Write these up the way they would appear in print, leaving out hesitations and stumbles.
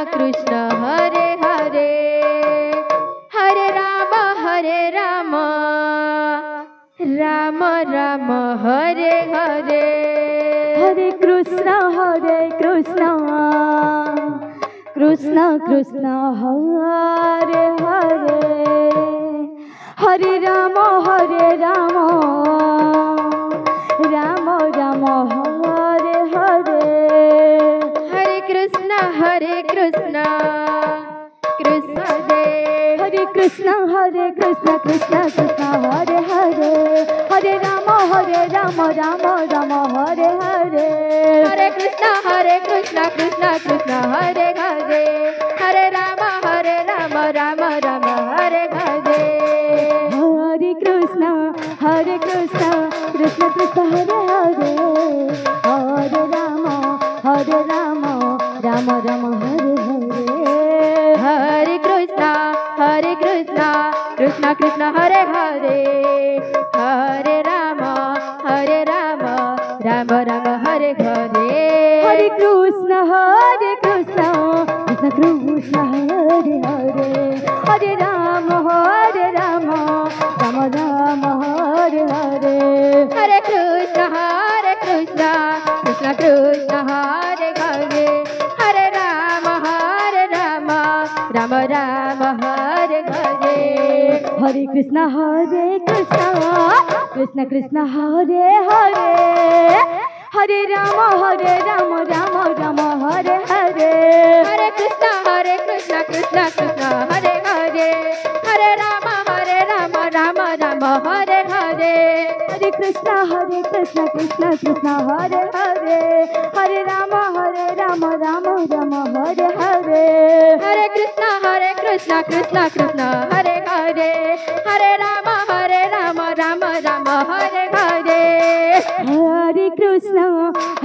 कृष्ण हरे हरे हरे राम राम राम हरे हरे हरे कृष्ण कृष्ण कृष्ण हरे हरे हरे राम राम राम हरे हरे हरे कृष्ण कृष्ण हरे कृष्ण कृष्ण कृष्ण हरे हरे हरे राम राम राम हरे हरे हरे कृष्ण कृष्ण कृष्ण हरे हरे हरे राम राम राम हरे हरे हरे कृष्ण कृष्ण कृष्ण हरे हरे हरे राम राम राम हरे हरे हरे कृष्ण कृष्ण कृष्ण हरे हरे हरे राम राम राम हरे हरे हरे कृष्ण कृष्ण कृष्ण हरे हरे हरे राम राम राम हरे हरे हरे कृष्ण कृष्ण कृष्ण हरे हरे हरे राम राम राम हरे हरे हरे कृष्ण कृष्ण कृष्ण हरे हरे हरे राम राम राम हरे हरे हरे कृष्ण कृष्ण कृष्ण हरे हरे हरे राम राम राम हरे हरे हरे कृष्ण कृष्ण कृष्ण हरे हरे हरे राम राम राम हरे हरे हरे कृष्ण कृष्ण कृष्ण हरे हरे हरे राम राम राम हरे हरे हरे कृष्ण कृष्ण कृष्ण हरे हरे हरे राम राम राम हरे हरे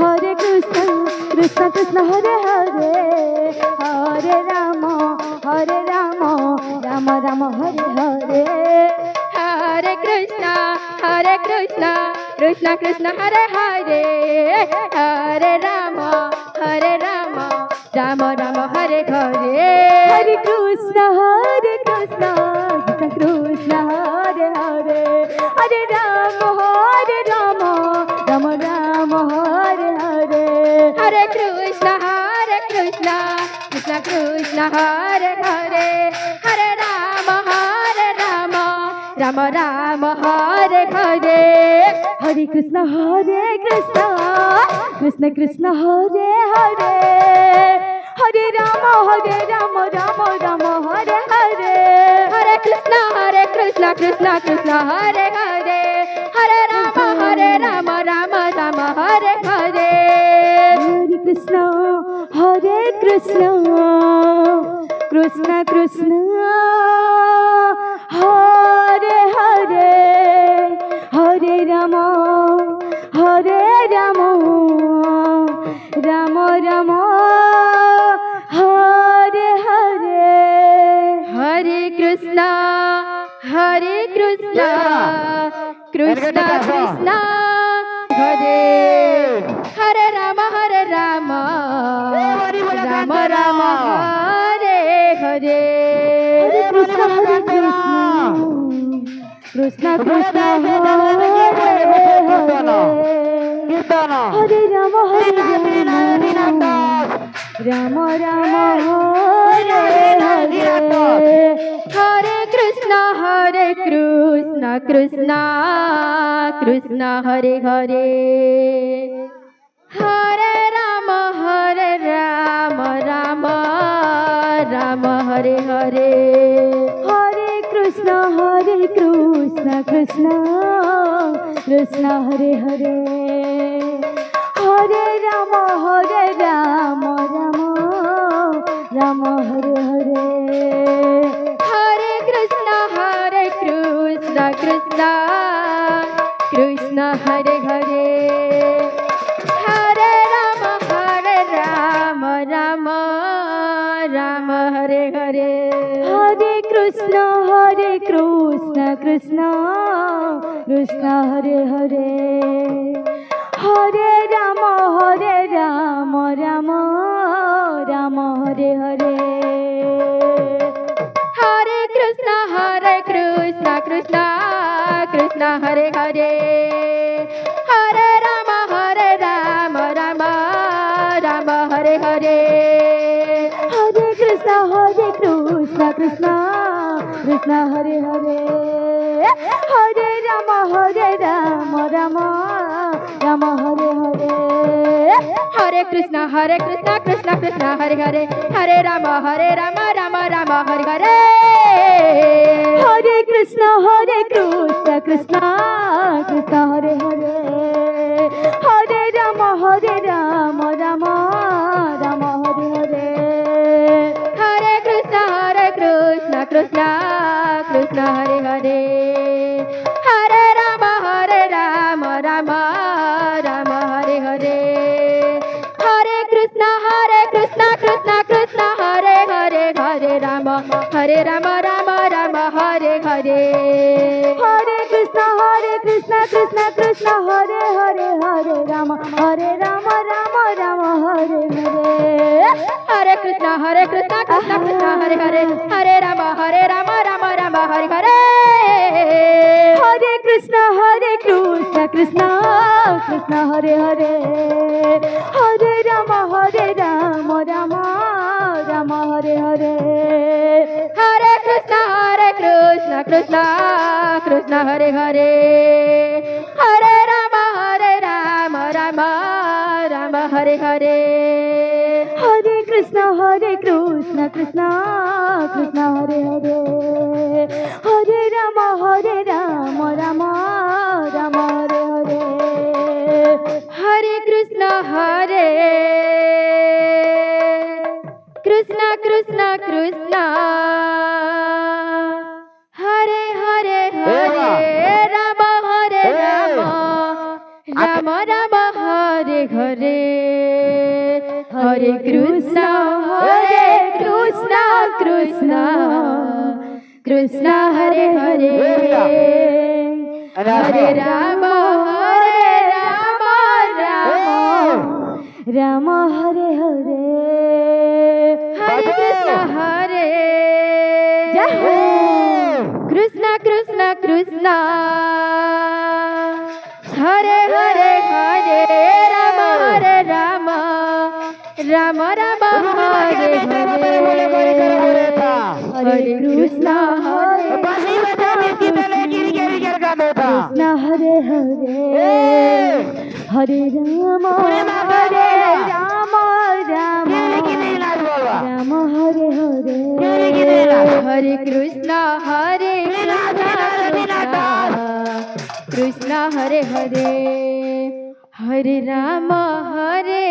हरे कृष्ण कृष्ण कृष्ण हरे हरे हरे राम राम राम हरे हरे हरे कृष्ण कृष्ण कृष्ण हरे हरे हरे राम राम राम हरे हरे हरे कृष्ण कृष्ण कृष्ण हरे हरे हरे राम राम राम हरे हरे हरे कृष्ण कृष्ण कृष्ण हरे हरे हरे राम राम हरे हरे हरे कृष्ण कृष्ण कृष्ण हरे हरे हरे राम राम हरे हरे हरे कृष्ण कृष्ण कृष्ण हरे हरे हरे राम राम राम हरे हरे हरे कृष्ण कृष्ण कृष्ण हरे हरे राम राम राम हरे हरे कृष्ण कृष्ण कृष्ण हरे हरे राम हरे हरे हरे कृष्ण कृष्ण कृष्ण हरे हरे हरे राम राम हरे हरे हरे कृष्ण कृष्ण कृष्ण हरे हरे हरे राम राम हरे हरे हरे कृष्ण कृष्ण कृष्ण हरे हरे हरे राम राम हरे हरे हरे कृष्ण कृष्ण कृष्ण हरे हरे हरे राम राम राम हरे हरे कृष्ण कृष्ण कृष्ण हरे हरे हरे राम राम राम हरे हरे हरे कृष्ण कृष्ण कृष्ण हरे हरे हरे राम राम राम हरे हरे हरे कृष्ण कृष्ण कृष्ण हरे हरे हरे राम राम राम हरे हरे हरे कृष्ण कृष्ण कृष्ण हरे हरे हरे राम राम राम हरे हरे हरे कृष्ण कृष्ण कृष्ण हरे हरे हरे राम राम राम हरे हरे हरे कृष्ण कृष्ण कृष्ण हरे हरे हरे राम राम राम हरे हरे हरे कृष्ण कृष्ण कृष्ण हरे हरे हरे राम राम राम हरे हरे हरे कृष्ण कृष्ण कृष्ण हरे हरे हरे राम राम राम हरे हरे हरे कृष्ण कृष्ण हरे हरे हरे राम राम राम हरे हरे हरे कृष्ण कृष्ण कृष्ण हरे हरे हरे राम राम राम हरे हरे हरे कृष्ण कृष्ण कृष्ण हरे हरे हरे राम राम राम हरे हरे हरे कृष्ण कृष्ण कृष्ण हरे हरे हरे राम राम राम हरे हरे हरे कृष्ण कृष्ण कृष्ण हरे हरे हरे राम राम हरे हरे हरे कृष्ण जय हो कृष्ण कृष्ण हरे हरे हरे राम राम राम हरे हरे हरे कृष्ण कृष्ण हरे हरे हरे राम राम हरे हरे हरे कृष्ण कृष्ण हरे हरे हरे राम हरे